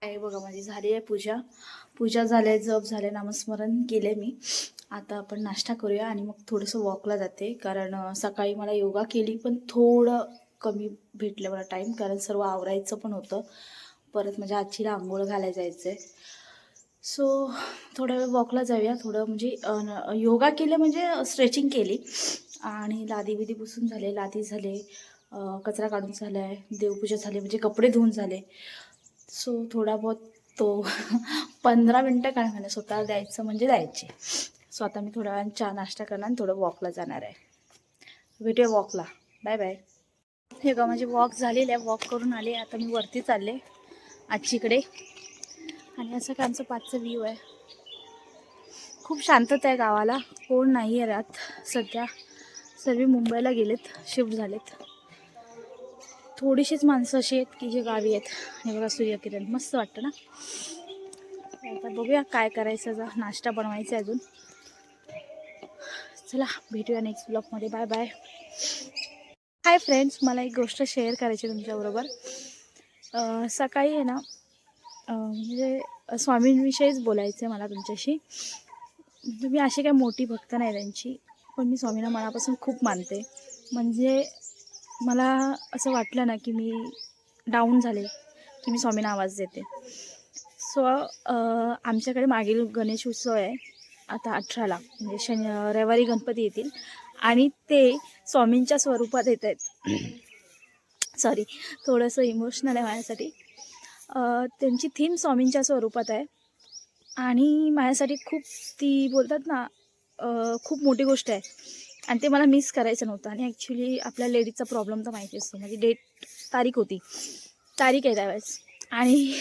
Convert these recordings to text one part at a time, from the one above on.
आहे बघा, माझी झाली आहे पूजा झाली आहे, जप झाले, नामस्मरण केले मी. आता आपण नाश्ता करूया आणि मग थोडंसं वॉकला जाते, कारण सकाळी मला योगा केली पण थोडं कमी भेटलं मला टाईम, कारण सर्व आवरायचं पण होतं. परत माझ्या आजीला आंघोळ घालायला जायचं आहे. सो थोड्या वेळ वॉकला जाऊया. थोडं म्हणजे योगा केलं म्हणजे स्ट्रेचिंग केली आणि लादी बिदी पुसून झाले, लादी झाले, कचरा काढून झाला आहे, देवपूजा झाली, म्हणजे कपडे धुवून झाले. सो थोडा बहुत तो 15 मिनटं काय म्हणा स्वतःला द्यायचं म्हणजे द्यायचे. सो आता मी थोड्या वेळाने चहा नाश्ता करणार आणि थोडं वॉकला जाणार आहे. भेटूया वॉकला. Bye bye. हे का माझी वॉक झालेली आहे, वॉक करून आले. आता मी वरती चालले आजीकडे आणि असं का आमचं 5चा व्ह्यू आहे. खूप शांतता आहे गावाला, कोण नाही आहे रात सध्या. सर्व मुंबईला गेलेत, शिफ्ट झालेत. थोडीशीच माणसं अशी आहेत की जे गावी आहेत. हे बघा सूर्यकिरण मस्त वाटतं ना. आता बघूया काय करायचं, जा नाश्ता बनवायचा आहे अजून. चला भेटूया नेक्स्ट ब्लॉगमध्ये. Bye bye. हाय फ्रेंड्स, मला एक गोष्ट शेअर करायची तुमच्याबरोबर. सकाळी आहे ना, म्हणजे स्वामींविषयीच बोलायचं आहे मला तुमच्याशी. मी अशी काही मोठी भक्त नाही त्यांची, पण मी स्वामींना मनापासून खूप मानते. म्हणजे मला असं वाटलं ना की मी डाऊन झाले की मी स्वामींना आवाज देते. सो आमच्याकडे मागील गणेश उत्सव आहे आता 18ला, म्हणजे रविवारी गणपती येतील आणि ते स्वामींच्या स्वरूपात येत आहेत. सॉरी, थोडंसं इमोशनल आहे माझ्यासाठी. त्यांची थीम स्वामींच्या स्वरूपात आहे आणि माझ्यासाठी खूप, ती बोलतात ना, खूप मोठी गोष्ट आहे आणि ते मला मिस करायचं नव्हतं. आणि ॲक्च्युली आपल्या लेडीजचा प्रॉब्लेम तर माहिती असतो. माझी तारीख आहे त्यावेळेस. आणि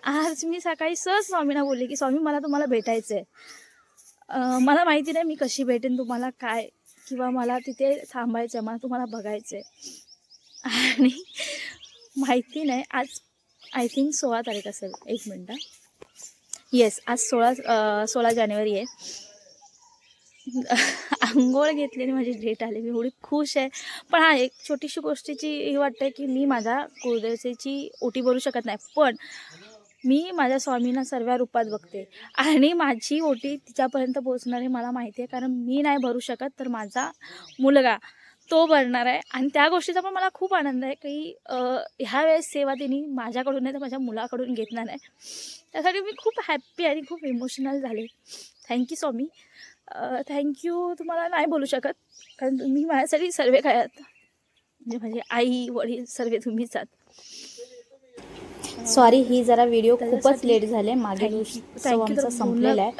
आज मी सकाळी सहज स्वामींना बोलले की स्वामी मला तुम्हाला भेटायचं आहे. मला माहिती नाही मी कशी भेटेन तुम्हाला, काय, किंवा मला तिथे थांबायचं आहे, मला तुम्हाला बघायचं आहे. आणि माहिती नाही, आज आय थिंक 16 तारीख असेल. 1 मिनटं. येस, आज 16 जानेवारी आहे. आंघोळ घेतली आणि माझी डेट आली. मी एवढी खुश आहे. पण हा, एक छोटीशी गोष्टीची ही वाटते की मी माझ्या कुलदेवतेची ओटी भरू शकत नाही, पण मी माझ्या स्वामींना सर्व रूपात बघते आणि माझी ओटी तिच्यापर्यंत पोहोचणार आहे मला माहिती आहे. कारण मी नाही भरू शकत तर माझा मुलगा तो भरणार आहे. आणि त्या गोष्टीचा पण मला खूप आनंद आहे की ह्या वेळेस सेवा तिने माझ्याकडून नाही तर माझ्या मुलाकडून घेतणार आहे. त्यासाठी मी खूप हॅप्पी आणि खूप इमोशनल झाले. थँक्यू स्वामी. थँक्यू तुम्हाला नाही बोलू शकत, कारण तुम्ही माझ्यासाठी सर्व काय आहात. म्हणजे माझी आई वडील सर्व तुम्हीच आहात. सॉरी, ही जरा व्हिडिओ खूपच लेट झाले. मागे उत्सव आमचा संपलेला आहे,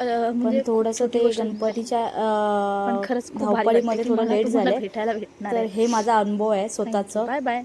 पण थोडंसं ते गणपतीच्या पण खरंच खूप भारी धावपळीमध्ये वाटतं की थोडं मला लेट तुम्हाला झाले. भेटायला भेटणार तर आहे. हे माझा अनुभव आहे स्वतःचं. Bye bye.